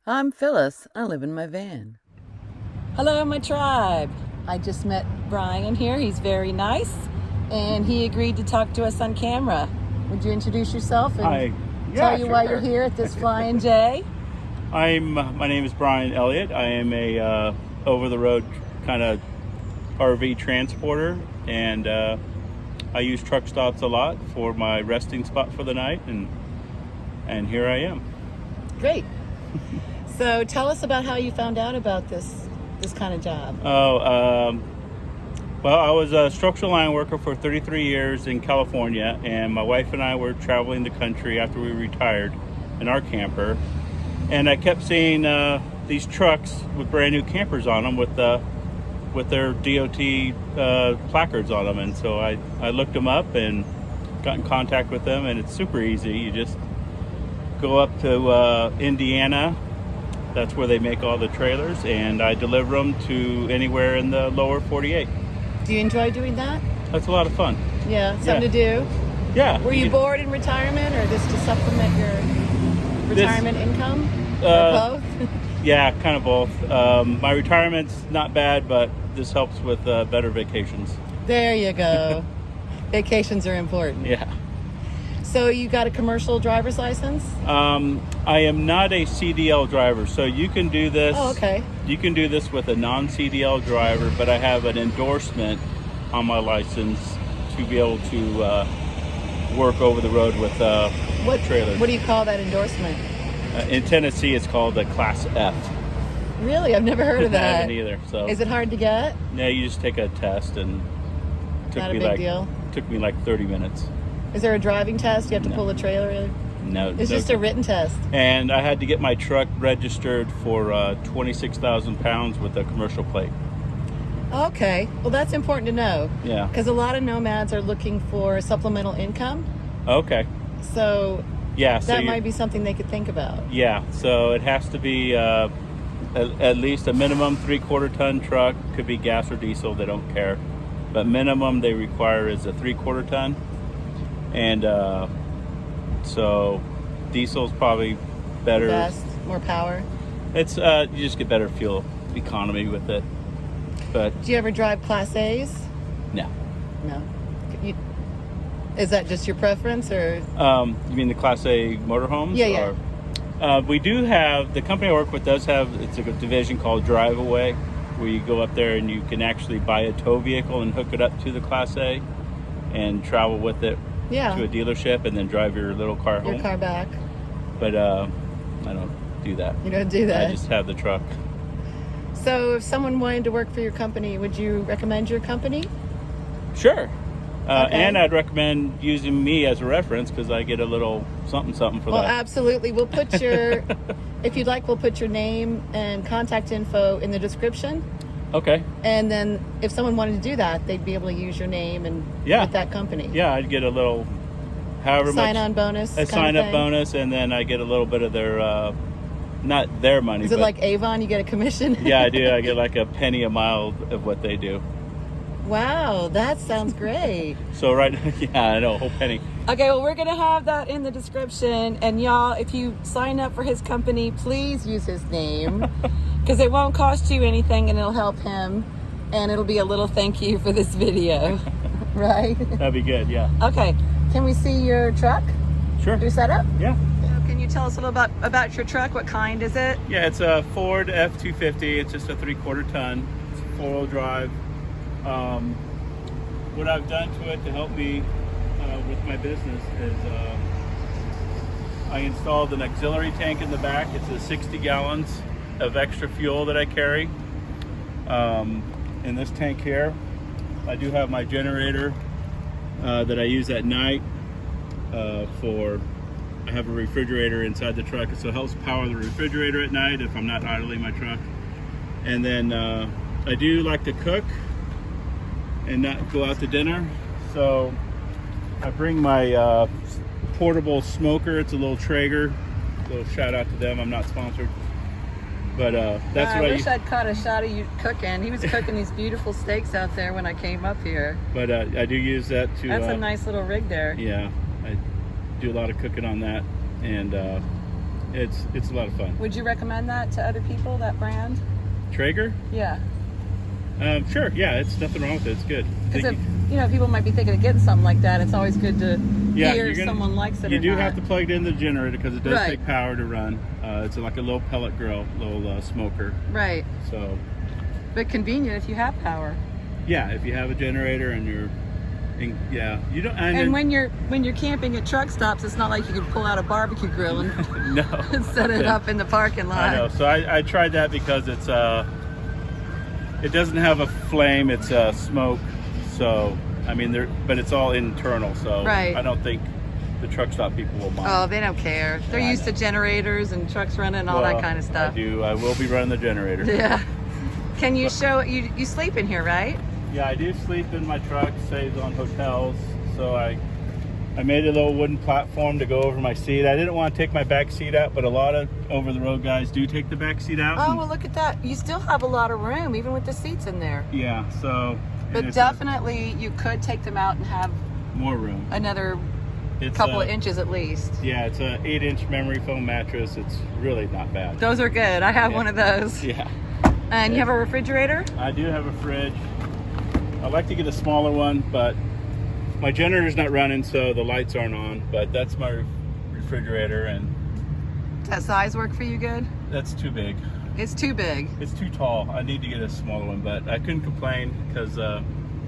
I'm Phyllis. I live in my van. Hello, my tribe. I just met Brian here. He's very nice, and he agreed to talk to us on camera. Would you introduce yourself and tell you why you're here at this Flying J? My name is Brian Elliott. I am a over-the-road kind of RV transporter, and I use truck stops a lot for my resting spot for the night, and here I am. Great. So tell us about how you found out about this kind of job. Well, I was a structural line worker for 33 years in California, and my wife and I were traveling the country after we retired in our camper, and I kept seeing these trucks with brand new campers on them with their DOT placards on them, and so I looked them up and got in contact with them, and it's super easy. You just go up to Indiana. That's where they make all the trailers, and I deliver them to anywhere in the lower 48. Do you enjoy doing that? That's a lot of fun. Yeah, something to do? Yeah. Were you bored in retirement, or just to supplement your retirement income? Or both? Yeah, kind of both. My retirement's not bad, but this helps with better vacations. There you go. Vacations are important. Yeah. So you got a commercial driver's license? I am not a CDL driver, so you can do this. Oh, okay. You can do this with a non-CDL driver, but I have an endorsement on my license to be able to work over the road with trailers. What do you call that endorsement? In Tennessee, it's called a Class F. Really? I've never heard of that. I haven't either. So. Is it hard to get? Yeah, you just take a test, and Not a big deal. Took me like 30 minutes. Is there a driving test? You have to pull a trailer in? No. It's just a written test. And I had to get my truck registered for 26,000 pounds with a commercial plate. Okay. Well, that's important to know. Yeah. Because a lot of nomads are looking for supplemental income. Okay. So yeah, that might be something they could think about. Yeah. So it has to be at least a minimum 3/4 ton truck. Could be gas or diesel. They don't care. But minimum they require is a 3/4 ton. And so diesel's probably better. Best, more power. It's you just get better fuel economy with it. But do you ever drive Class A's? No. No. Is that just your preference, or? You mean the Class A motorhomes? Yeah, yeah. We do have, the company I work with does have, it's a division called Drive Away, where you go up there and you can actually buy a tow vehicle and hook it up to the Class A and travel with it. Yeah. To a dealership and then drive your little car home. Your car back. But I don't do that. You don't do that? I just have the truck. So if someone wanted to work for your company, would you recommend your company? Sure. Okay. And I'd recommend using me as a reference because I get a little something for that. Well, absolutely. We'll put your, if you'd like, we'll put your name and contact info in the description. Okay. And then if someone wanted to do that, they'd be able to use your name and with that company. Yeah, I'd get a little, however much. Sign-on bonus. A sign-up bonus, and then I get a little bit of their, not their money. Is it like Avon? You get a commission? Yeah, I do. I get like a penny a mile of what they do. Wow, that sounds great. So yeah, I know, a whole penny. Okay, well, we're going to have that in the description. And y'all, if you sign up for his company, please use his name. Because it won't cost you anything, and it'll help him, and it'll be a little thank you for this video, right? That'd be good, yeah. Okay, can we see your truck? Sure. Your setup? Yeah. So can you tell us a little about your truck? What kind is it? Yeah, it's a Ford F-250. It's just a 3/4 ton. It's 4-wheel drive. What I've done to it to help me with my business is I installed an auxiliary tank in the back. It's a 60 gallons of extra fuel that I carry. In this tank here, I do have my generator that I use at night I have a refrigerator inside the truck, so it helps power the refrigerator at night if I'm not idling my truck. And then I do like to cook and not go out to dinner, so I bring my portable smoker. It's a little Traeger. A little shout out to them. I'm not sponsored. But that's what I wish I'd caught a shot of you cooking. He was cooking these beautiful steaks out there when I came up here. But I do use that to... That's a nice little rig there. Yeah, I do a lot of cooking on that. And It's a lot of fun. Would you recommend that to other people, that brand? Traeger? Yeah. Sure. Yeah, it's nothing wrong with it. It's good. Because people might be thinking of getting something like that. It's always good to hear if someone likes it or not. You do have to plug it into the generator because it does Right. take power to run. It's like a little pellet grill, little smoker. Right. So. But convenient if you have power. Yeah, if you have a generator and you don't. And when you're camping at truck stops, it's not like you can pull out a barbecue grill and no, set it up in the parking lot. I know. So I tried that because it's it doesn't have a flame. It's smoke. So I mean, but it's all internal. So right. I don't think the truck stop people will mind. Oh, they don't care. They're used to generators and trucks running and all that kind of stuff. I will be running the generator. Yeah. Can you show you sleep in here, right? Yeah, I do sleep in my truck. Saves on hotels. So I made a little wooden platform to go over my seat. I didn't want to take my back seat out, but a lot of over-the-road guys do take the back seat out. Oh, well, look at that. You still have a lot of room, even with the seats in there. Yeah, so... But definitely you could take them out and have... more room. Another couple of inches at least. Yeah, it's an 8-inch memory foam mattress. It's really not bad. Those are good. I have one of those. Yeah. And you have a refrigerator? I do have a fridge. I'd like to get a smaller one, but my generator's not running, so the lights aren't on. But that's my refrigerator, and does that size work for you good? That's too big. It's too big. It's too tall. I need to get a smaller one, but I couldn't complain because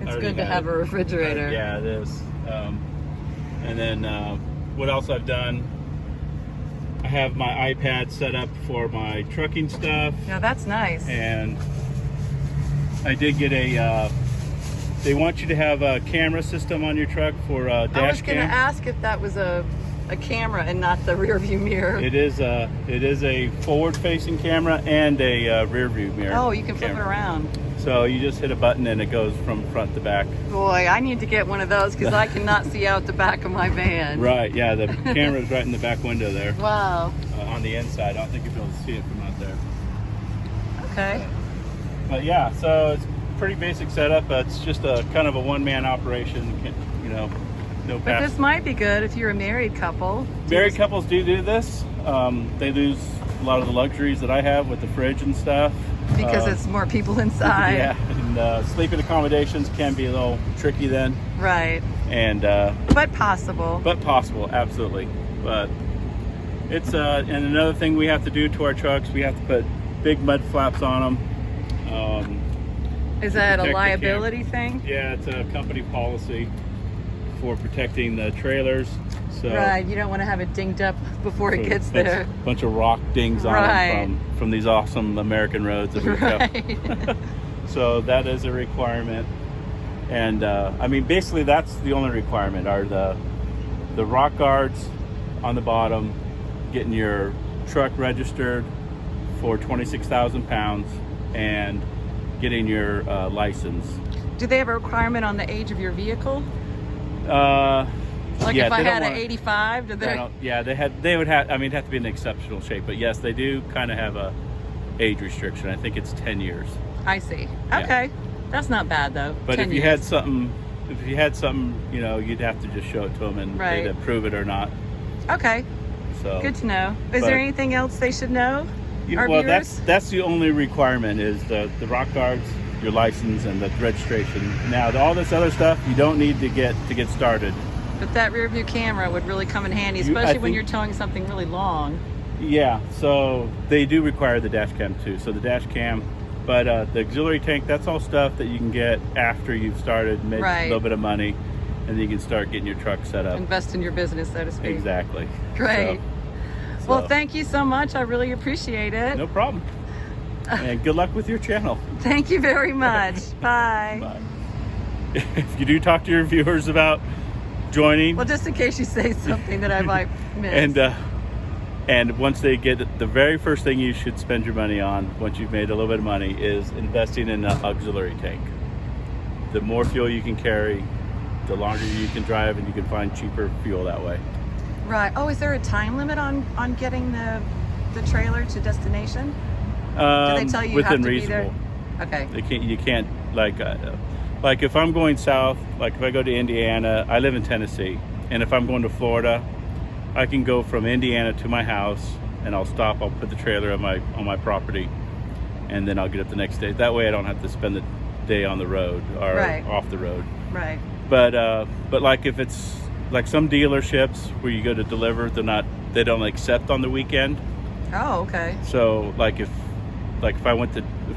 it's good to have a refrigerator. Yeah, it is. And then what else I've done? I have my iPad set up for my trucking stuff. Yeah, that's nice. And I did get a. They want you to have a camera system on your truck for dash cam. I was going to ask if that was a camera and not the rear view mirror. It is a forward-facing camera and a rear view mirror. Oh, you can flip it around. So you just hit a button and it goes from front to back. Boy, I need to get one of those because I cannot see out the back of my van. Right, yeah, the camera's right in the back window there. Wow. On the inside. I don't think you'll be able to see it from out there. Okay. But yeah, so it's pretty basic setup. It's just a kind of a one-man operation, no But pass. this might be good if you're a married couple. Married couples do this. They lose a lot of the luxuries that I have with the fridge and stuff. Because it's more people inside. Yeah, and sleeping accommodations can be a little tricky then. Right. And but possible. But possible, absolutely. But it's and another thing we have to do to our trucks, we have to put big mud flaps on them. Is that a liability thing? Yeah, it's a company policy for protecting the trailers. So right, you don't want to have it dinged up before it gets there. A bunch of rock dings on them from these awesome American roads that we've got. So that is a requirement. And I mean, basically that's the only requirement are the rock guards on the bottom, getting your truck registered for 26,000 pounds, and getting your license. Do they have a requirement on the age of your vehicle? Like yeah, if I had an 85, do they? Yeah, they would have. I mean, it'd have to be in exceptional shape, but yes, they do kind of have a age restriction. I think it's 10 years. I see. Yeah. Okay, that's not bad though. But if you had something, you'd have to just show it to them and they'd approve it or not. Okay. So good to know. Is there anything else they should know? Well, that's the only requirement is the rock guards, your license, and the registration. Now, all this other stuff you don't need to get started. But that rear view camera would really come in handy, especially when you're towing something really long. Yeah, so they do require the dash cam too. So the dash cam, but the auxiliary tank, that's all stuff that you can get after you've started, made a little bit of money, and then you can start getting your truck set up. Invest in your business, so to speak. Exactly. Great. Well, thank you so much. I really appreciate it. No problem. And good luck with your channel. Thank you very much. Bye. Bye. If you do talk to your viewers about joining. Well, just in case you say something that I might miss. And once they get it, the very first thing you should spend your money on, once you've made a little bit of money, is investing in an auxiliary tank. The more fuel you can carry, the longer you can drive, and you can find cheaper fuel that way. Right. Oh, is there a time limit on getting the trailer to destination? Do they tell you within have to reasonable. Be there? Okay. You can't like if I'm going south, like if I go to Indiana, I live in Tennessee, and if I'm going to Florida, I can go from Indiana to my house and I'll stop. I'll put the trailer on my property, and then I'll get up the next day. That way I don't have to spend the day on the road or off the road. Right. But like if it's like some dealerships where you go to deliver, they don't accept on the weekend. Oh, okay. So like if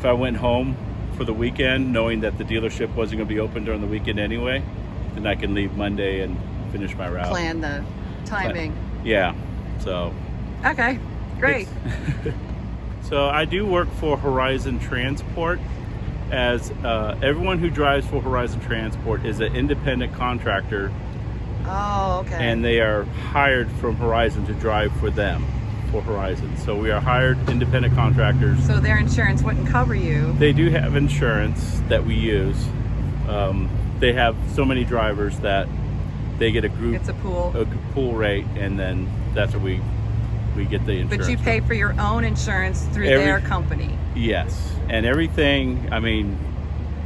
I went home for the weekend knowing that the dealership wasn't going to be open during the weekend anyway, then I can leave Monday and finish my route. Plan the timing. Yeah. So. Okay. Great. So I do work for Horizon Transport. As everyone who drives for Horizon Transport is an independent contractor. Oh, okay. And they are hired from Horizon to drive for them, for Horizon. So we are hired independent contractors. So their insurance wouldn't cover you. They do have insurance that we use. They have so many drivers that they get a group. It's a pool rate, and then that's what we get the insurance. But you pay for your own insurance through their company. Yes, and everything. I mean,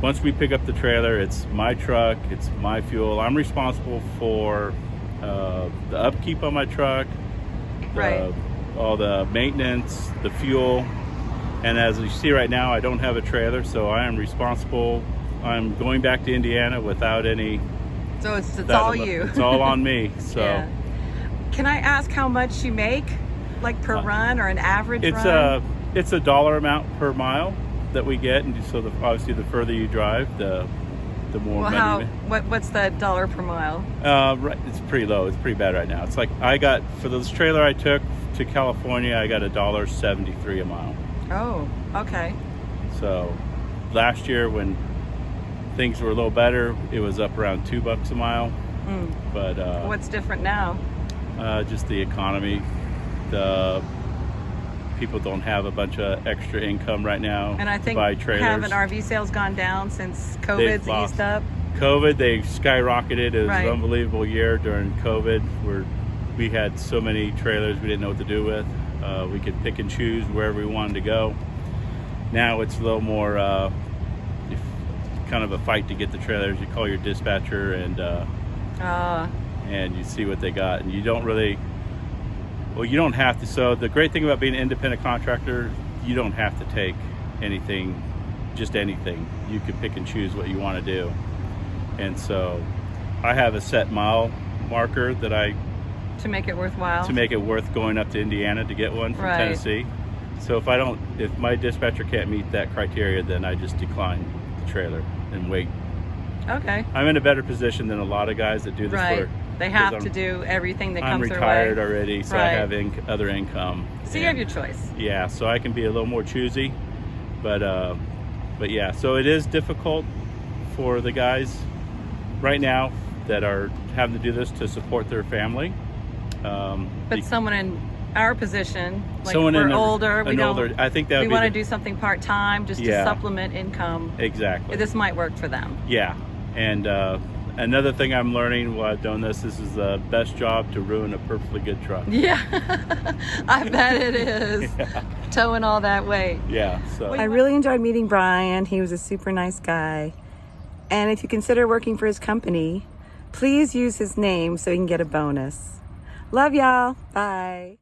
once we pick up the trailer, it's my truck, it's my fuel. I'm responsible for the upkeep on my truck, all the maintenance, the fuel. And as you see right now, I don't have a trailer, so I am responsible. I'm going back to Indiana without any. So it's all you. It's all on me. So. Yeah. Can I ask how much you make, like per run or an average run? It's a dollar amount per mile that we get, and so obviously the further you drive, the more money. What's the dollar per mile? Right, it's pretty low. It's pretty bad right now. It's like I got for this trailer I took to California, I got $1.73 a mile. Oh, okay. So last year when things were a little better, it was up around $2 a mile. But what's different now? Just the economy. The people don't have a bunch of extra income right now. And I think to buy trailers. Haven't RV sales gone down since COVID's eased up? COVID, they skyrocketed. It was Right. an unbelievable year during COVID where we had so many trailers we didn't know what to do with. We could pick and choose wherever we wanted to go. Now it's a little more kind of a fight to get the trailers. You call your dispatcher and you see what they got, and you don't really. Well, you don't have to. So the great thing about being an independent contractor, you don't have to take anything, just anything. You can pick and choose what you want to do. And so I have a set mile marker that to make it worthwhile. To make it worth going up to Indiana to get one from Tennessee. So if my dispatcher can't meet that criteria, then I just decline the trailer and wait. Okay. I'm in a better position than a lot of guys that do this for. They have to do everything that comes their way. I'm retired already, so I have other income. So you have your choice. Yeah, so I can be a little more choosy, but yeah. So it is difficult for the guys right now that are having to do this to support their family. But someone in our position, like we're older, I think that we want to do something part-time just to supplement income. Exactly. This might work for them. Yeah, and another thing I'm learning while I've done this is the best job to ruin a perfectly good truck. Yeah, I bet it is. Towing all that weight. Yeah. So I really enjoyed meeting Brian. He was a super nice guy. And if you consider working for his company, please use his name so you can get a bonus. Love y'all. Bye.